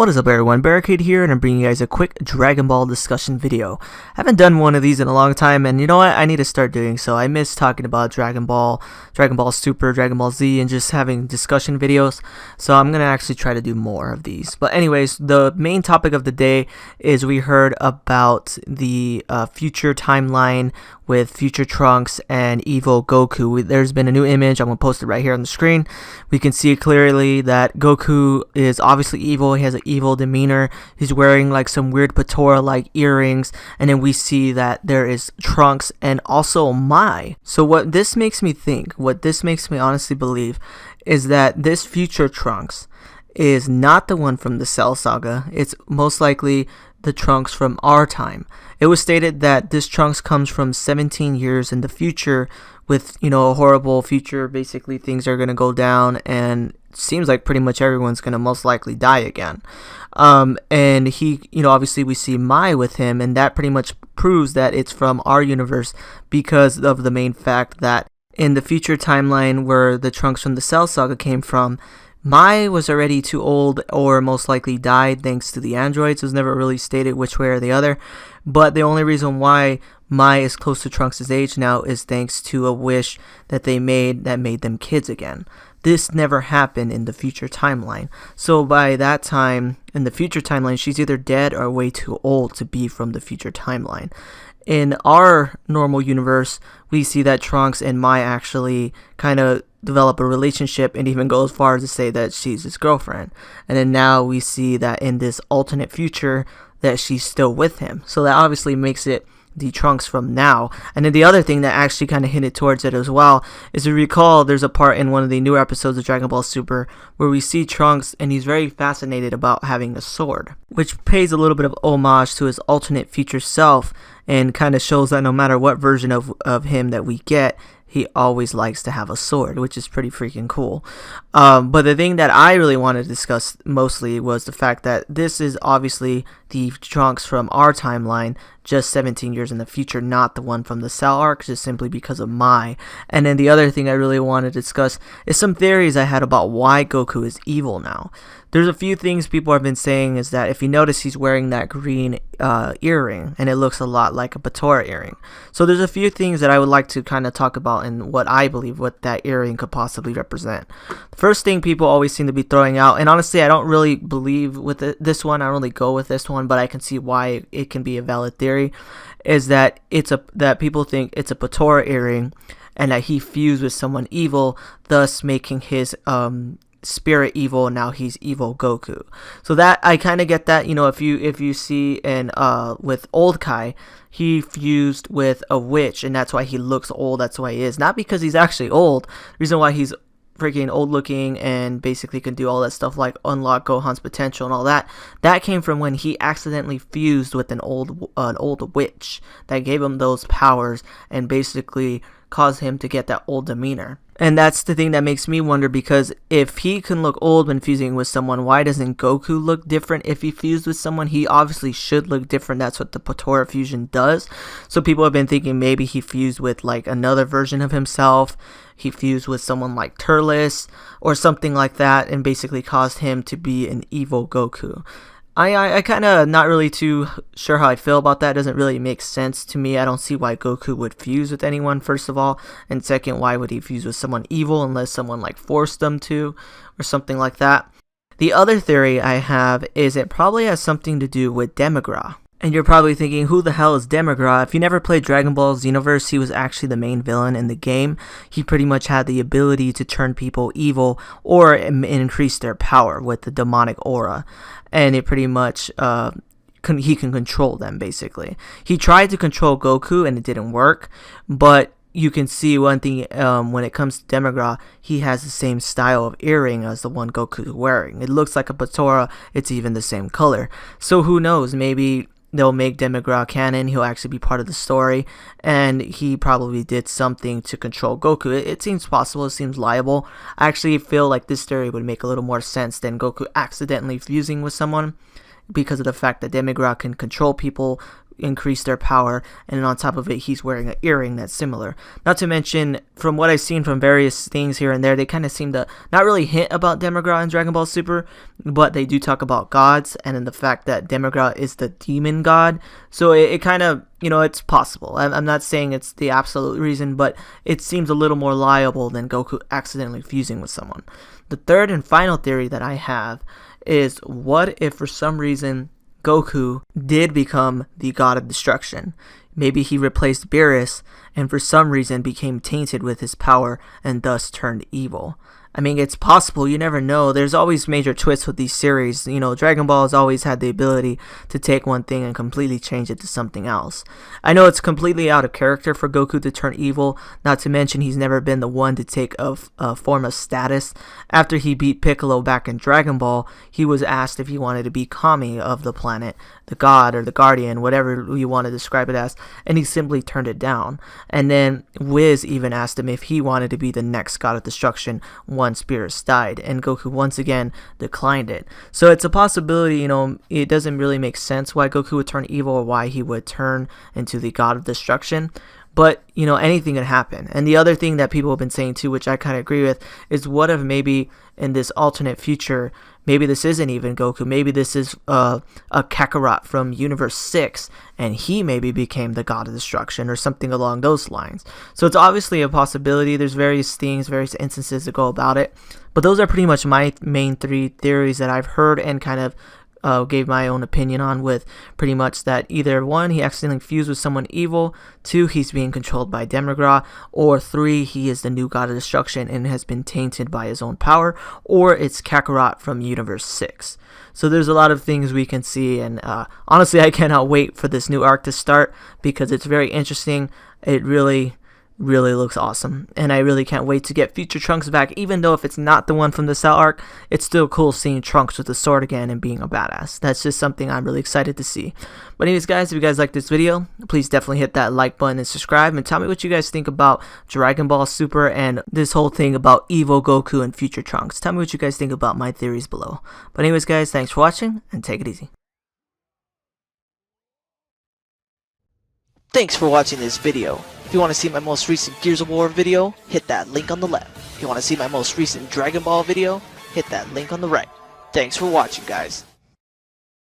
What is up everyone, Barricade here, and I'm bringing you guys a quick Dragon Ball discussion video. I haven't done one of these in a long time, and you know what, I need to start doing so. I miss talking about Dragon Ball Super, Dragon Ball Z, and just having discussion videos, so I'm gonna actually try to do more of these. But anyways, the main topic of the day is we heard about the future timeline with future Trunks and evil Goku. There's been a new image. I'm going to post it right here on the screen. We can see clearly that Goku is obviously evil. He has an evil demeanor. He's wearing like some weird Patora like earrings, and then we see that there is Trunks and also Mai. So what this makes me think, what this makes me honestly believe, is that this future Trunks is not the one from the Cell Saga. It's most likely the Trunks from our time. It was stated that this Trunks comes from 17 years in the future with, you know, a horrible future. Basically, things are going to go down, and it seems like pretty much everyone's going to most likely die again. And he, you know, obviously we see Mai with him, and that pretty much proves that it's from our universe because of the main fact that in the future timeline where the Trunks from the Cell Saga came from, Mai was already too old or most likely died thanks to the androids. It was never really stated which way or the other. But the only reason why Mai is close to Trunks' age now is thanks to a wish that they made that made them kids again. This never happened in the future timeline. So by that time, in the future timeline, she's either dead or way too old to be from the future timeline. In our normal universe, we see that Trunks and Mai actually kind of develop a relationship and even go as far as to say that she's his girlfriend. And then now we see that in this alternate future that she's still with him. So that obviously makes it the Trunks from now. And then the other thing that actually kind of hinted towards it as well is, to recall, there's a part in one of the newer episodes of Dragon Ball Super where we see Trunks and he's very fascinated about having a sword, which pays a little bit of homage to his alternate future self and kind of shows that no matter what version of him that we get, he always likes to have a sword, which is pretty freaking cool. But the thing that I really wanted to discuss mostly was the fact that this is obviously the Trunks from our timeline, just 17 years in the future, not the one from the Cell arc, just simply because of Mai. And then the other thing I really wanted to discuss is some theories I had about why Goku is evil now. There's a few things people have been saying is that if you notice, he's wearing that green earring, and it looks a lot like a Patora earring. So there's a few things that I would like to kind of talk about and what I believe what that earring could possibly represent. The first thing people always seem to be throwing out, and honestly I don't really believe with this one, I don't really go with this one, but I can see why it can be a valid theory, is that that people think it's a Patora earring and that he fused with someone evil, thus making his spirit evil, and now he's evil Goku. So that I kind of get that, you know, if you see in with old Kai, he fused with a witch, and that's why he looks old. That's why he is, not because he's actually old. The reason why he's freaking old looking and basically can do all that stuff like unlock Gohan's potential and all that came from when he accidentally fused with an old witch that gave him those powers and basically caused him to get that old demeanor. And that's the thing that makes me wonder, because if he can look old when fusing with someone, why doesn't Goku look different if he fused with someone? He obviously should look different. That's what the Patora fusion does. So people have been thinking maybe he fused with like another version of himself. He fused with someone like Turles or something like that and basically caused him to be an evil Goku. I kind of not really too sure how I feel about that. It doesn't really make sense to me. I don't see why Goku would fuse with anyone, first of all, and second, why would he fuse with someone evil unless someone like forced them to or something like that. The other theory I have is it probably has something to do with Demigra. And you're probably thinking, who the hell is Demigra? If you never played Dragon Ball Xenoverse, he was actually the main villain in the game. He pretty much had the ability to turn people evil or increase their power with the demonic aura. And it pretty much, he can control them, basically. He tried to control Goku, and it didn't work. But you can see one thing, when it comes to Demigra, he has the same style of earring as the one Goku is wearing. It looks like a Patora. It's even the same color. So who knows, maybe they'll make Demigra canon, he'll actually be part of the story, and he probably did something to control Goku. It seems possible, it seems liable. I actually feel like this theory would make a little more sense than Goku accidentally fusing with someone, because of the fact that Demigra can control people increase their power, and on top of it he's wearing an earring that's similar. Not to mention, from what I've seen from various things here and there, they kind of seem to not really hint about Demigod in Dragon Ball Super, but they do talk about gods, and in the fact that Demigod is the demon god. So it kind of, you know, it's possible. I'm not saying it's the absolute reason, but it seems a little more liable than Goku accidentally fusing with someone. The third and final theory that I have is, what if for some reason Goku did become the god of destruction? Maybe he replaced Beerus and for some reason became tainted with his power and thus turned evil. I mean, it's possible, you never know. There's always major twists with these series. You know, Dragon Ball has always had the ability to take one thing and completely change it to something else. I know it's completely out of character for Goku to turn evil, not to mention he's never been the one to take a form of status. After he beat Piccolo back in Dragon Ball, he was asked if he wanted to be Kami of the planet, the god or the guardian, whatever you want to describe it as, and he simply turned it down. And then Wiz even asked him if he wanted to be the next god of destruction once Beerus died, and Goku once again declined it. So it's a possibility, you know. It doesn't really make sense why Goku would turn evil or why he would turn into the god of destruction, but you know, anything could happen. And the other thing that people have been saying too, which I kind of agree with, is what if maybe in this alternate future, maybe this isn't even Goku, maybe this is a Kakarot from Universe 6, and he maybe became the god of destruction or something along those lines. So it's obviously a possibility. There's various things, various instances to go about it, but those are pretty much my main three theories that I've heard and kind of gave my own opinion on, with pretty much that either 1, he accidentally fused with someone evil, 2, he's being controlled by Demigod, or 3, he is the new god of destruction and has been tainted by his own power, or it's Kakarot from Universe 6. So there's a lot of things we can see, and honestly I cannot wait for this new arc to start because it's very interesting. It really looks awesome, and I really can't wait to get Future Trunks back. Even though if it's not the one from the Cell arc, it's still cool seeing Trunks with the sword again and being a badass. That's just something I'm really excited to see. But anyways guys, if you guys like this video, please definitely hit that like button and subscribe, and tell me what you guys think about Dragon Ball Super and this whole thing about evil Goku and Future Trunks. Tell me what you guys think about my theories below. But anyways guys, thanks for watching and take it easy. Thanks for watching this video. If you want to see my most recent Gears of War video, hit that link on the left. If you want to see my most recent Dragon Ball video, hit that link on the right. Thanks for watching guys.